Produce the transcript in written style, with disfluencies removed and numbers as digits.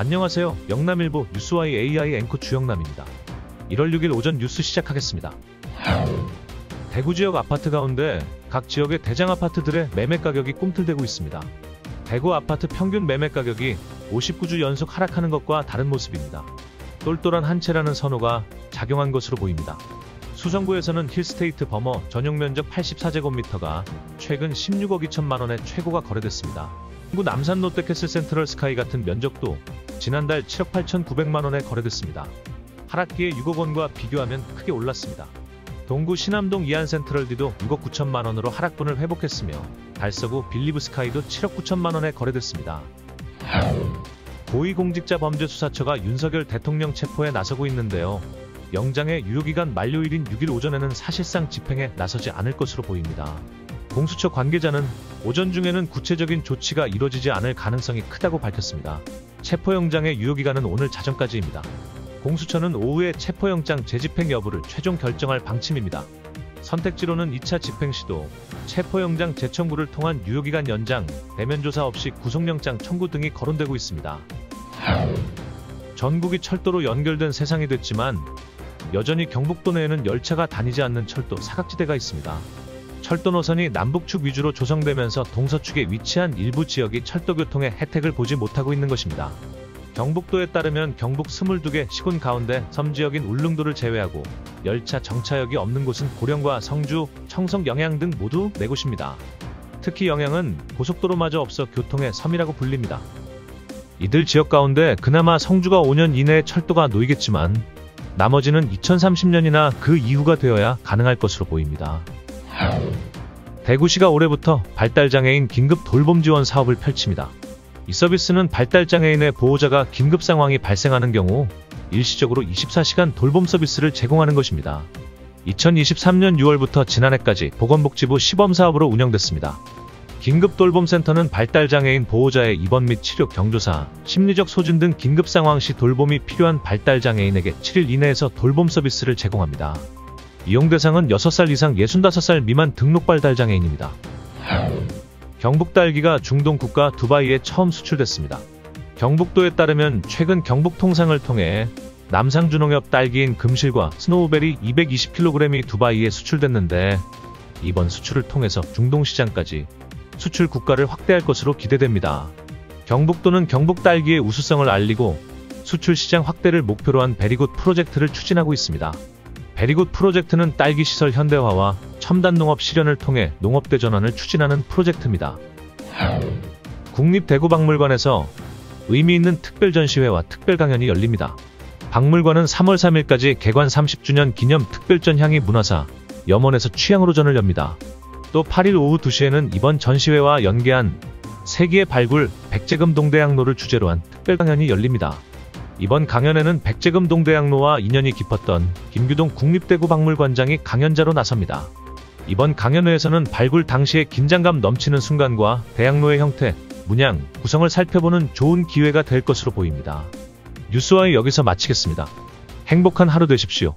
안녕하세요. 영남일보 뉴스와이 AI 앵커 주영남입니다. 1월 6일 오전 뉴스 시작하겠습니다. 대구 지역 아파트 가운데 각 지역의 대장 아파트들의 매매 가격이 꿈틀대고 있습니다. 대구 아파트 평균 매매 가격이 59주 연속 하락하는 것과 다른 모습입니다. 똘똘한 한 채라는 선호가 작용한 것으로 보입니다. 수성구에서는 힐스테이트 버머 전용 면적 84제곱미터가 최근 16억 2천만 원에 최고가 거래됐습니다. 동구 남산 롯데캐슬 센트럴 스카이 같은 면적도 지난달 7억 8,900만 원에 거래됐습니다. 하락기에 6억 원과 비교하면 크게 올랐습니다. 동구 신암동 이안 센트럴D도 6억 9천만 원으로 하락분을 회복했으며 달서구 빌리브 스카이도 7억 9천만 원에 거래됐습니다. 고위공직자범죄수사처가 윤석열 대통령 체포에 나서고 있는데요. 영장의 유효기간 만료일인 6일 오전에는 사실상 집행에 나서지 않을 것으로 보입니다. 공수처 관계자는 오전 중에는 구체적인 조치가 이뤄지지 않을 가능성이 크다고 밝혔습니다. 체포영장의 유효기간은 오늘 자정까지입니다. 공수처는 오후에 체포영장 재집행 여부를 최종 결정할 방침입니다. 선택지로는 2차 집행 시도, 체포영장 재청구를 통한 유효기간 연장, 대면 조사 없이 구속영장 청구 등이 거론되고 있습니다. 전국이 철도로 연결된 세상이 됐지만 여전히 경북도 내에는 열차가 다니지 않는 철도 사각지대가 있습니다. 철도 노선이 남북축 위주로 조성되면서 동서축에 위치한 일부 지역이 철도 교통의 혜택을 보지 못하고 있는 것입니다. 경북도에 따르면 경북 22개 시군 가운데 섬 지역인 울릉도를 제외하고 열차 정차역이 없는 곳은 고령과 성주, 청송, 영양 등 모두 4곳입니다. 특히 영양은 고속도로마저 없어 교통의 섬이라고 불립니다. 이들 지역 가운데 그나마 성주가 5년 이내에 철도가 놓이겠지만 나머지는 2030년이나 그 이후가 되어야 가능할 것으로 보입니다. 대구시가 올해부터 발달장애인 긴급 돌봄 지원 사업을 펼칩니다. 이 서비스는 발달장애인의 보호자가 긴급 상황이 발생하는 경우 일시적으로 24시간 돌봄 서비스를 제공하는 것입니다. 2023년 6월부터 지난해까지 보건복지부 시범사업으로 운영됐습니다. 긴급돌봄센터는 발달장애인 보호자의 입원 및 치료 경조사, 심리적 소진 등 긴급상황 시 돌봄이 필요한 발달장애인에게 7일 이내에서 돌봄 서비스를 제공합니다. 이용 대상은 6살 이상 65살 미만 등록 발달장애인입니다. 경북 딸기가 중동 국가 두바이에 처음 수출됐습니다. 경북도에 따르면 최근 경북 통상을 통해 남상주농협 딸기인 금실과 스노우베리 220kg이 두바이에 수출됐는데 이번 수출을 통해서 중동 시장까지 수출 국가를 확대할 것으로 기대됩니다. 경북도는 경북 딸기의 우수성을 알리고 수출 시장 확대를 목표로 한 베리굿 프로젝트를 추진하고 있습니다. 베리굿 프로젝트는 딸기 시설 현대화와 첨단 농업 실현을 통해 농업대 전환을 추진하는 프로젝트입니다. 국립대구박물관에서 의미 있는 특별 전시회와 특별 강연이 열립니다. 박물관은 3월 3일까지 개관 30주년 기념 특별전 향이 문화사 염원에서 취향으로전을 엽니다. 또 8일 오후 2시에는 이번 전시회와 연계한 세기의 발굴 백제금 동대학로를 주제로 한 특별 강연이 열립니다. 이번 강연에는 백제금 동대학로와 인연이 깊었던 김규동 국립대구박물관장이 강연자로 나섭니다. 이번 강연회에서는 발굴 당시의 긴장감 넘치는 순간과 대학로의 형태, 문양, 구성을 살펴보는 좋은 기회가 될 것으로 보입니다. 뉴스와이 여기서 마치겠습니다. 행복한 하루 되십시오.